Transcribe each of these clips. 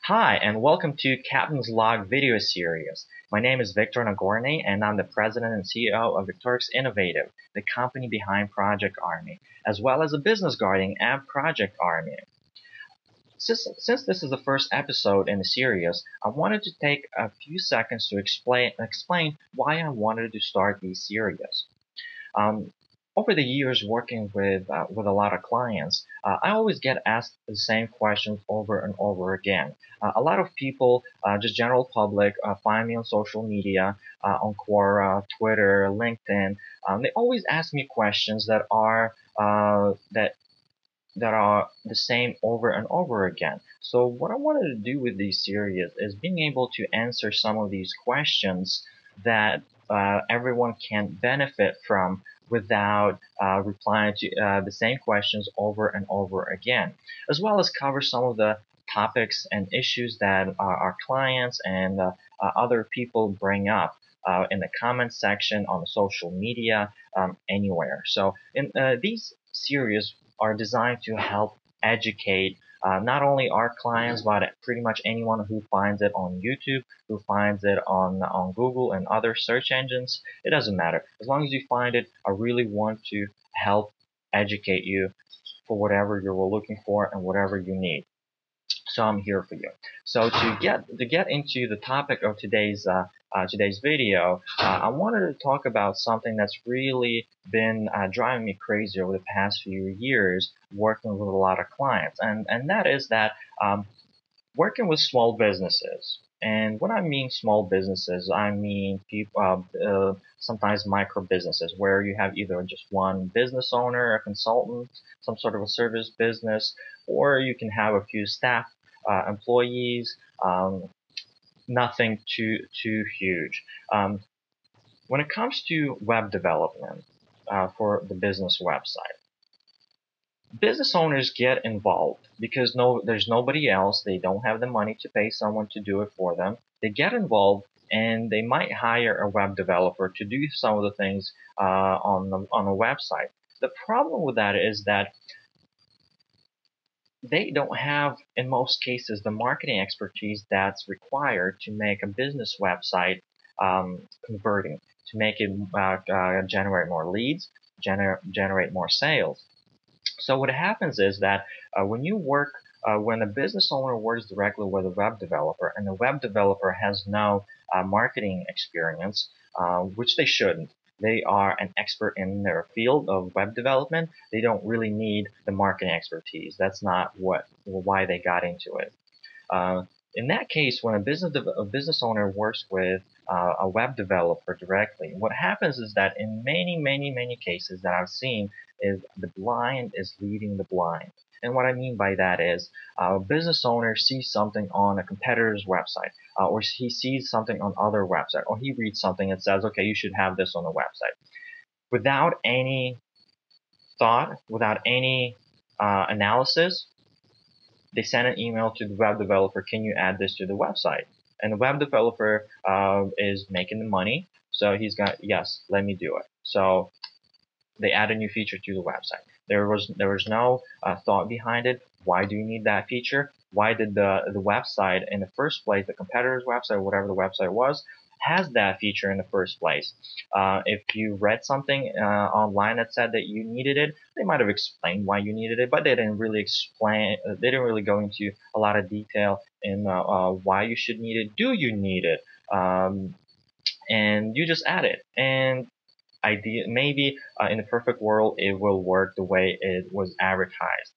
Hi, and welcome to Captain's Log video series. My name is Victor Nagorny, and I'm the president and CEO of Victorix Innovative, the company behind ProjectArmy, as well as a business guardian at ProjectArmy. Since this is the first episode in the series, I wanted to take a few seconds to explain why I wanted to start these series. Um, Over the years working with a lot of clients, I always get asked the same questions over and over again. A lot of people, just general public, find me on social media, on Quora, Twitter, LinkedIn. They always ask me questions that are the same over and over again. So what I wanted to do with these series is being able to answer some of these questions that everyone can benefit from without replying to the same questions over and over again, as well as cover some of the topics and issues that our clients and other people bring up in the comment section, on the social media, anywhere. So in these series are designed to help educate not only our clients, but pretty much anyone who finds it on YouTube, who finds it on Google and other search engines. It doesn't matter. As long as you find it, I really want to help educate you for whatever you're looking for and whatever you need. So I'm here for you. So to get into the topic of today's video, I wanted to talk about something that's really been driving me crazy over the past few years, working with a lot of clients, and that is that working with small businesses. And when I mean small businesses, I mean people, sometimes micro businesses, where you have either just one business owner, a consultant, some sort of a service business, or you can have a few staff, employees, nothing too huge. When it comes to web development for the business website, business owners get involved because there's nobody else. They don't have the money to pay someone to do it for them. They get involved and they might hire a web developer to do some of the things on a website. The problem with that is that they don't have, in most cases, the marketing expertise that's required to make a business website converting, to make it generate more leads, generate more sales. So what happens is that when a business owner works directly with a web developer, and the web developer has no marketing experience, which they shouldn't. They are an expert in their field of web development. They don't really need the marketing expertise. That's not why they got into it. In that case, when a business owner works with a web developer directly, what happens is that in many cases that I've seen is the blind is leading the blind. And what I mean by that is a business owner sees something on a competitor's website, or he sees something on other website, or he reads something and says, okay, you should have this on the website. Without any thought, without any analysis, they send an email to the web developer, can you add this to the website? And the web developer is making the money, so he's got, yes, let me do it. So they add a new feature to the website. There was no thought behind it. Why do you need that feature? Why did the website in the first place, the competitor's website, whatever the website was, has that feature in the first place? If you read something online that said that you needed it, they might have explained why you needed it, but they didn't really explain. They didn't really go into a lot of detail in why you should need it. Do you need it? And you just add it. And maybe in the perfect world it will work the way it was advertised,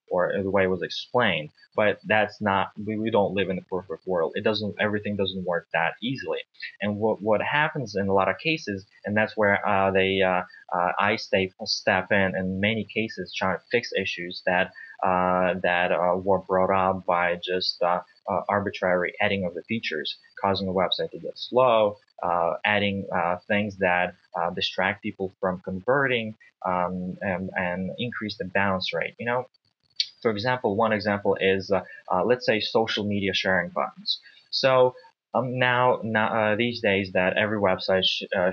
or the way it was explained, but that's not, we don't live in the perfect world. Everything doesn't work that easily. And what happens in a lot of cases, and that's where I step in many cases, trying to fix issues that were brought up by just arbitrary adding of the features, causing the website to get slow, adding things that distract people from converting, and increase the bounce rate. For example, one example is let's say social media sharing buttons. So now these days that every website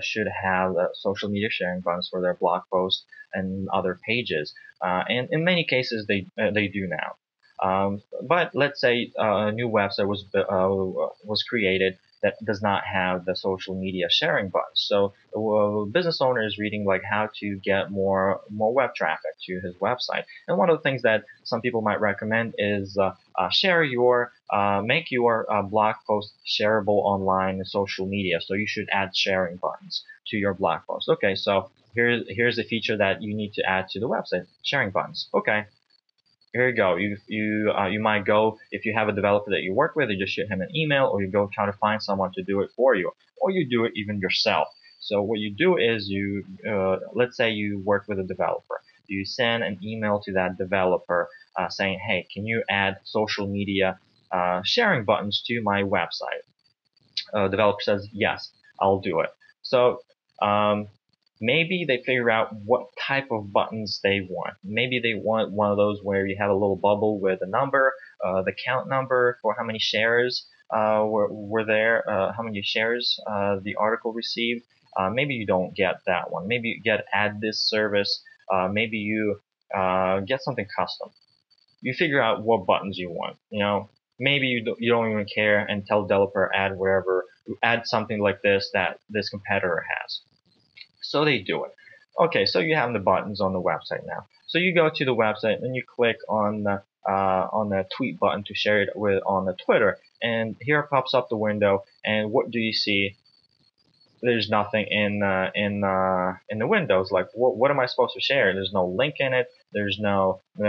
should have social media sharing buttons for their blog posts and other pages, and in many cases they do now. But let's say a new website was created that does not have the social media sharing button. So the business owner is reading like how to get more web traffic to his website. And one of the things that some people might recommend is make your blog post shareable online in social media. So you should add sharing buttons to your blog post. Okay, so here's a feature that you need to add to the website: sharing buttons. Okay, here you go. You might go, if you have a developer that you work with, you just shoot him an email, or you go try to find someone to do it for you, or you do it even yourself. So what you do is let's say you work with a developer. You send an email to that developer saying, hey, can you add social media sharing buttons to my website? Developer says, yes, I'll do it. So um, maybe they figure out what type of buttons they want. Maybe they want one of those where you have a little bubble with a number, the count number for how many shares were there, how many shares the article received. Maybe you don't get that one. Maybe you get add this service. Maybe you get something custom. You figure out what buttons you want. Maybe you don't even care and tell developer add something like this that this competitor has. So they do it. Okay, so you have the buttons on the website now. So you go to the website and you click on the tweet button to share it on the Twitter, and here pops up the window. And what do you see? There's nothing in the windows. Like, what am I supposed to share? There's no link in it. There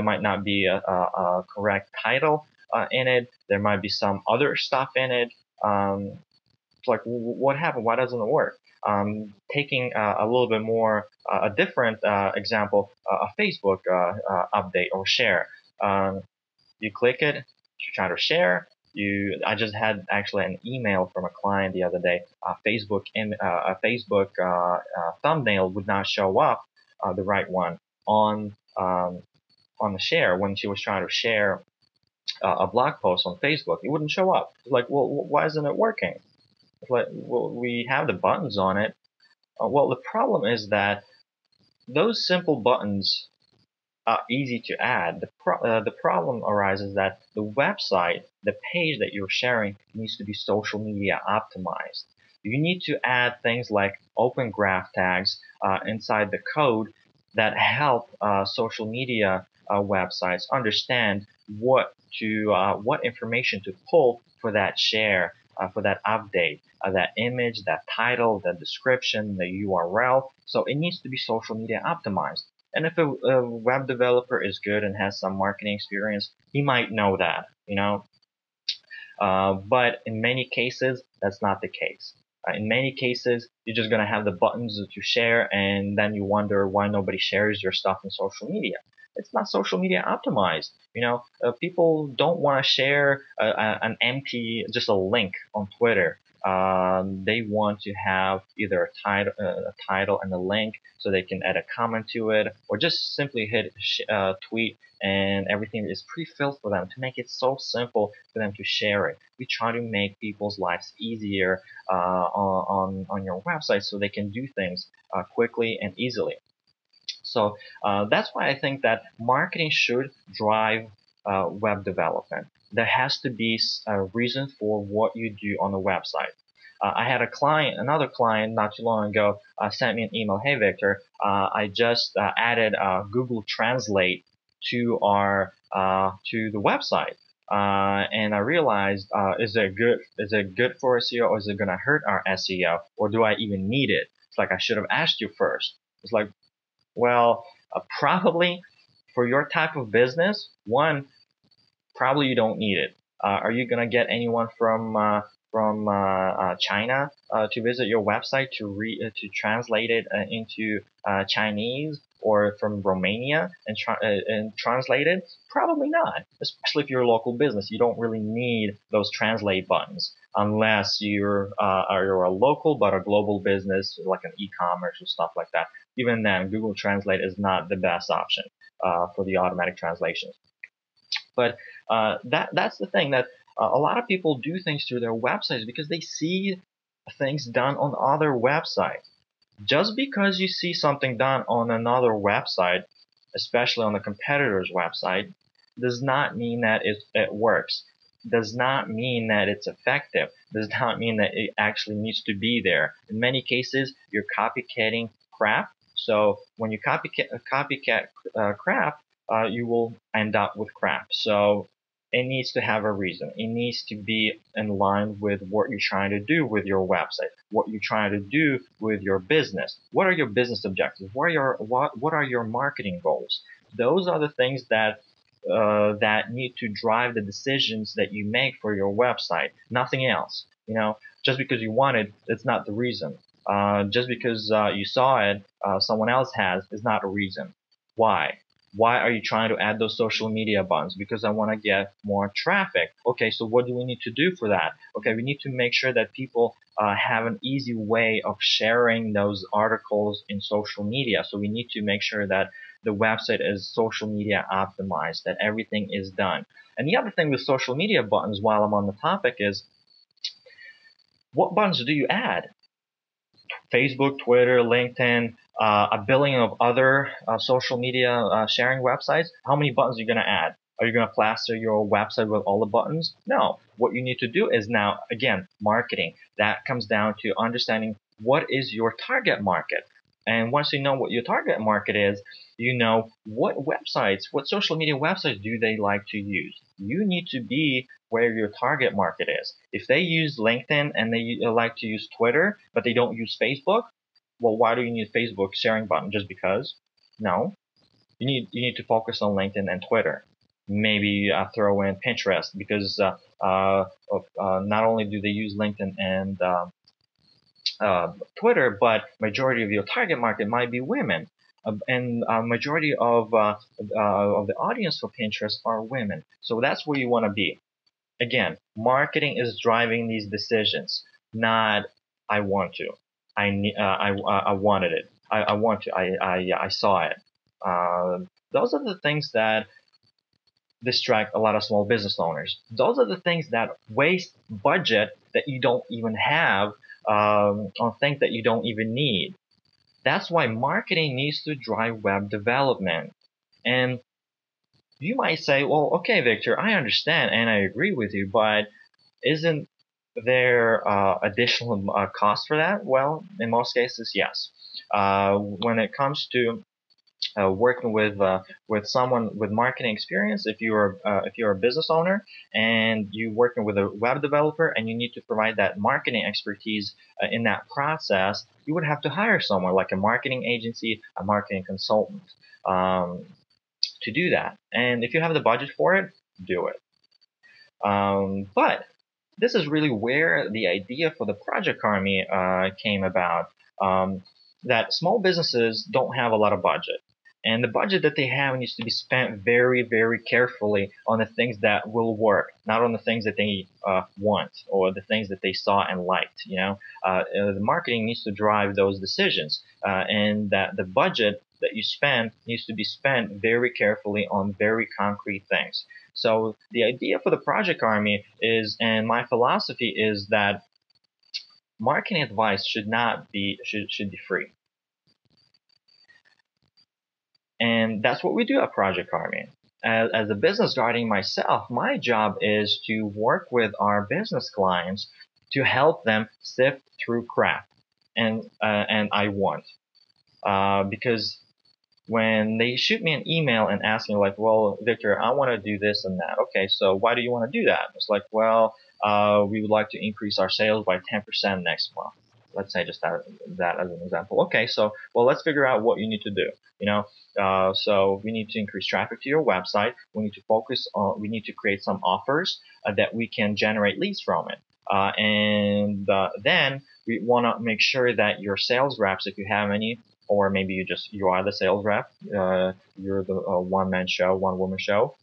might not be a correct title in it. There might be some other stuff in it. It's like, what happened? Why doesn't it work? Taking a little bit more a different example, a Facebook update or share. You click it to try to share. I just had actually an email from a client the other day. A Facebook thumbnail would not show up, the right one, on the share when she was trying to share a blog post on Facebook. It wouldn't show up. It's like, well, why isn't it working? It's like, well, we have the buttons on it. Well, the problem is that those simple buttons are easy to add. The problem arises that the website, the page that you're sharing, needs to be social media optimized. You need to add things like open graph tags inside the code that help social media websites understand what information to pull for that share, for that update, that image, that title, the description, the URL. So it needs to be social media optimized. And if a web developer is good and has some marketing experience, he might know that, but in many cases, that's not the case. In many cases, you're just going to have the buttons to share, and then you wonder why nobody shares your stuff in social media. It's not social media optimized. People don't want to share an empty, just a link on Twitter. They want to have either a title and a link so they can add a comment to it, or just simply hit tweet, and everything is pre-filled for them to make it so simple for them to share it. We try to make people's lives easier on your website so they can do things quickly and easily. So that's why I think that marketing should drive web development. There has to be a reason for what you do on the website. I had another client not too long ago sent me an email. Hey, Victor, I just added Google Translate to the website. And I realized, is it good for SEO, or is it going to hurt our SEO, or do I even need it? It's like, I should have asked you first. It's like, well, probably for your type of business, probably you don't need it. Are you going to get anyone from China to visit your website to translate it into Chinese, or from Romania and translate it? Probably not. Especially if you're a local business, you don't really need those translate buttons unless you're a local but a global business like an e-commerce or stuff like that. Even then, Google Translate is not the best option for the automatic translations. But that's the thing, that a lot of people do things through their websites because they see things done on other websites. Just because you see something done on another website, especially on a competitor's website, does not mean that it works, does not mean that it's effective, does not mean that it actually needs to be there. In many cases, you're copycatting crap. So when you copycat crap, you will end up with crap. So it needs to have a reason. It needs to be in line with what you're trying to do with your website, what you're trying to do with your business. What are your business objectives? What are your marketing goals? Those are the things that need to drive the decisions that you make for your website. Nothing else. Just because you want it, that's not the reason. Just because you saw it, someone else has, is not a reason. Why? Why are you trying to add those social media buttons? Because I want to get more traffic. Okay, so what do we need to do for that? Okay, we need to make sure that people have an easy way of sharing those articles in social media. So we need to make sure that the website is social media optimized, that everything is done. And the other thing with social media buttons, while I'm on the topic, is what buttons do you add? Facebook, Twitter, LinkedIn, a billion of other social media sharing websites. How many buttons are you going to add? Are you going to plaster your website with all the buttons? No. What you need to do is now, again, marketing. That comes down to understanding what is your target market. And once you know what your target market is, you know what websites, what social media websites do they like to use. You need to be where your target market is. If they use LinkedIn and they like to use Twitter, but they don't use Facebook, well, why do you need Facebook sharing button? Just because? No. You need to focus on LinkedIn and Twitter. Maybe throw in Pinterest because not only do they use LinkedIn and Twitter, but majority of your target market might be women. And majority of the audience for Pinterest are women. So that's where you want to be. Again, marketing is driving these decisions, not I want to. I wanted it. I want to. I saw it. Those are the things that distract a lot of small business owners. Those are the things that waste budget that you don't even have on things that you don't even need. That's why marketing needs to drive web development. And you might say, well, okay, Victor, I understand and I agree with you, but isn't there additional cost for that? Well, in most cases, yes. When it comes to working with someone with marketing experience, if you're a business owner and you're working with a web developer and you need to provide that marketing expertise in that process, you would have to hire someone like a marketing agency, a marketing consultant to do that. And if you have the budget for it, do it. But this is really where the idea for the ProjectArmy came about. That small businesses don't have a lot of budget. And the budget that they have needs to be spent very, very carefully on the things that will work, not on the things that they want or the things that they saw and liked. The marketing needs to drive those decisions, and that the budget that you spend needs to be spent very carefully on very concrete things. So the idea for the ProjectArmy is, and my philosophy is that marketing advice should be free. And that's what we do at ProjectArmy. As a business guardian myself, my job is to work with our business clients to help them sift through crap. And I want. Because when they shoot me an email and ask me like, well, Victor, I want to do this and that. Okay, so why do you want to do that? It's like, well, we would like to increase our sales by 10% next month. Let's say just that as an example. Okay, so well, let's figure out what you need to do. So we need to increase traffic to your website. We need to focus on. We need to create some offers that we can generate leads from it. And then we want to make sure that your sales reps, if you have any, or maybe you are the sales rep, you're the one-man show, one-woman show.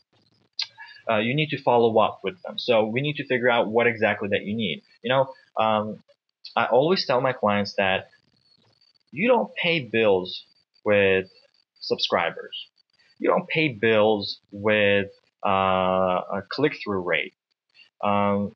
You need to follow up with them. So we need to figure out what exactly that you need. I always tell my clients that you don't pay bills with subscribers. You don't pay bills with a click-through rate. I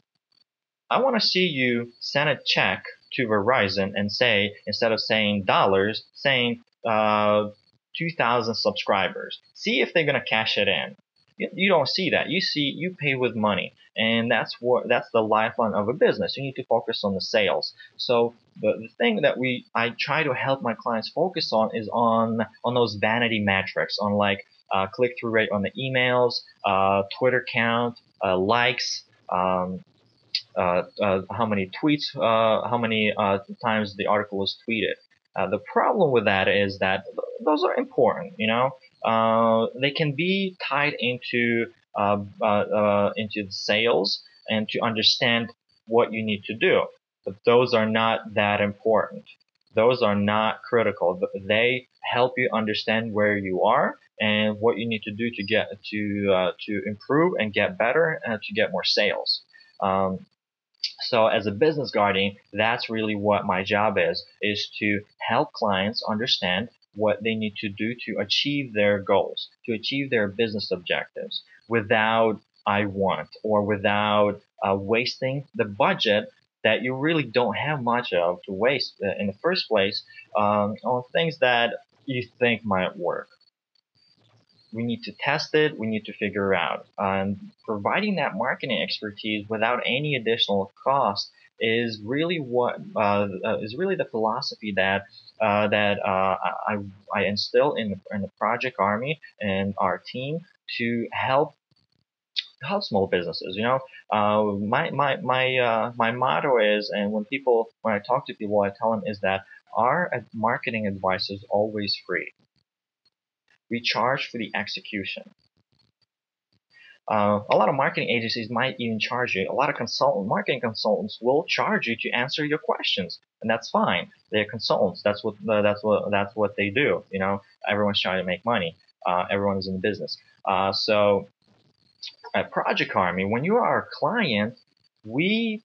want to see you send a check to Verizon and say, instead of saying dollars, saying 2,000 subscribers. See if they're going to cash it in. You don't see that. You pay with money, and that's the lifeline of a business. You need to focus on the sales. So the thing that I try to help my clients focus on is on those vanity metrics, on like click through rate on the emails, Twitter count, likes. How many tweets, how many times the article was tweeted. The problem with that is that those are important. They can be tied into the sales and to understand what you need to do, but those are not that important. Those are not critical. They help you understand where you are and what you need to do to improve and get better and to get more sales. So as a business guardian, that's really what my job is to help clients understand what they need to do to achieve their goals, to achieve their business objectives without I want or without wasting the budget that you really don't have much of to waste in the first place on things that you think might work. We need to test it. We need to figure out. Providing that marketing expertise without any additional cost is really what is really the philosophy I instill in the Project Army and our team to help small businesses. My motto is, and when I talk to people, I tell them is that our marketing advice is always free. We charge for the execution. A lot of marketing agencies might even charge you. A lot of marketing consultants will charge you to answer your questions, and that's fine. They're consultants. That's what they do. Everyone's trying to make money. Everyone is in the business. So at Project Army, when you are a client, we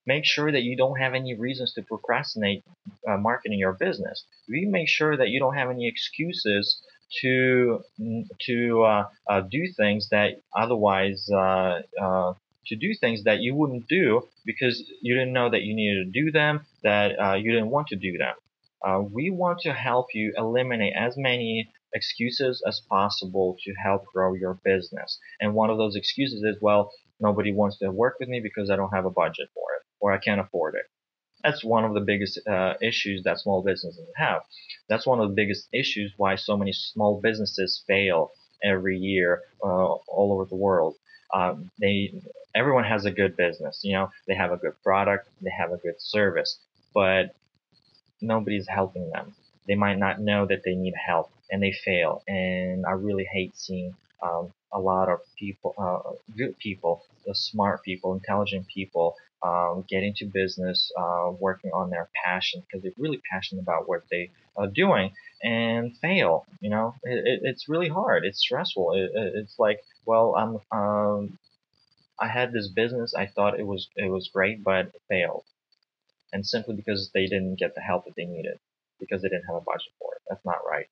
make sure that you don't have any reasons to procrastinate marketing your business. We make sure that you don't have any excuses to do things that otherwise to do things that you wouldn't do because you didn't know that you needed to do them, that you didn't want to do them. We want to help you eliminate as many excuses as possible to help grow your business. And one of those excuses is, well, nobody wants to work with me because I don't have a budget for it or I can't afford it. That's one of the biggest issues that small businesses have. That's one of the biggest issues why so many small businesses fail every year all over the world. Everyone has a good business. They have a good product, they have a good service, but nobody's helping them. They might not know that they need help and they fail. And I really hate seeing a lot of people, good people, smart people, intelligent people get into business, working on their passion because they're really passionate about what they are doing and fail. It's really hard. It's stressful. It's like, well, I had this business. I thought it was great, but it failed. And simply because they didn't get the help that they needed, because they didn't have a budget for it. That's not right.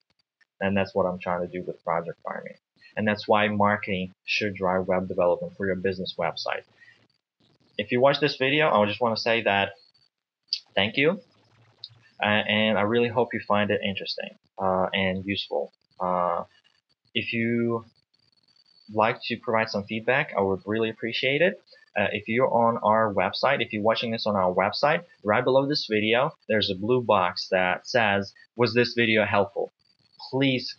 And that's what I'm trying to do with Project Army. And that's why marketing should drive web development for your business website. If you watch this video, I just want to say that thank you. And I really hope you find it interesting and useful. If you like to provide some feedback, I would really appreciate it. If you're on our website, if you're watching this on our website, right below this video, there's a blue box that says, was this video helpful? Please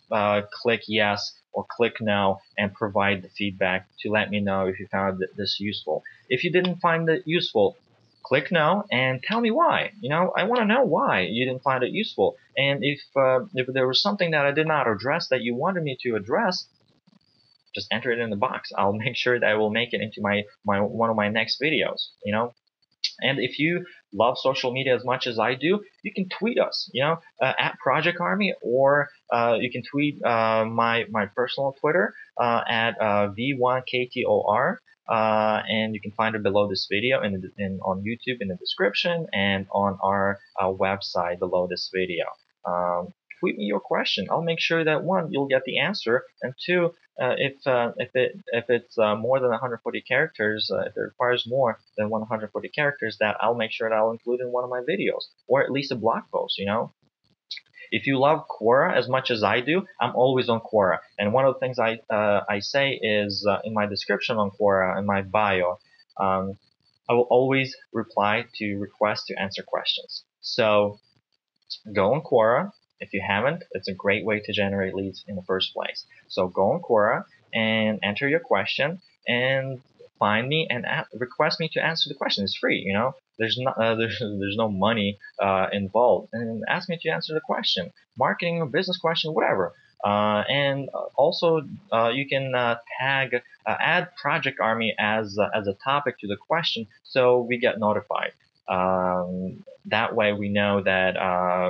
click yes or click no and provide the feedback to let me know if you found this useful. If you didn't find it useful, click no and tell me why. I want to know why you didn't find it useful. And if there was something that I did not address that you wanted me to address, just enter it in the box. I'll make sure that I will make it into my one of my next videos. And if you love social media as much as I do, you can tweet us, at Project Army, or you can tweet my personal Twitter at V1KTOR, and you can find it below this video on YouTube in the description and on our website below this video. Tweet me your question. I'll make sure that one, you'll get the answer, and two, if it's more than 140 characters, if it requires more than 140 characters, that I'll make sure that I'll include in one of my videos, or at least a blog post. If you love Quora as much as I do, I'm always on Quora. And one of the things I say is in my description on Quora, in my bio, I will always reply to requests to answer questions. So go on Quora. If you haven't, it's a great way to generate leads in the first place. So go on Quora and enter your question and find me and request me to answer the question. It's free, There's not there's no money involved, and ask me to answer the question, marketing or business question, whatever. And also you can add Project Army as a topic to the question, so we get notified. That way we know that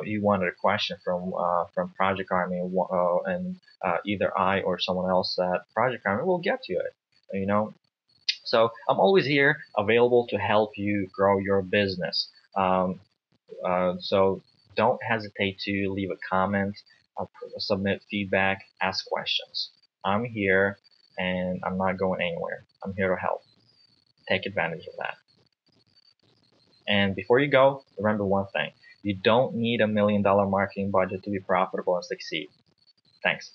you wanted a question from Project Army, and either I or someone else at Project Army will get to it. So I'm always here, available to help you grow your business. So don't hesitate to leave a comment, submit feedback, ask questions. I'm here, and I'm not going anywhere. I'm here to help. Take advantage of that. And before you go, remember one thing. You don't need $1 million marketing budget to be profitable and succeed. Thanks.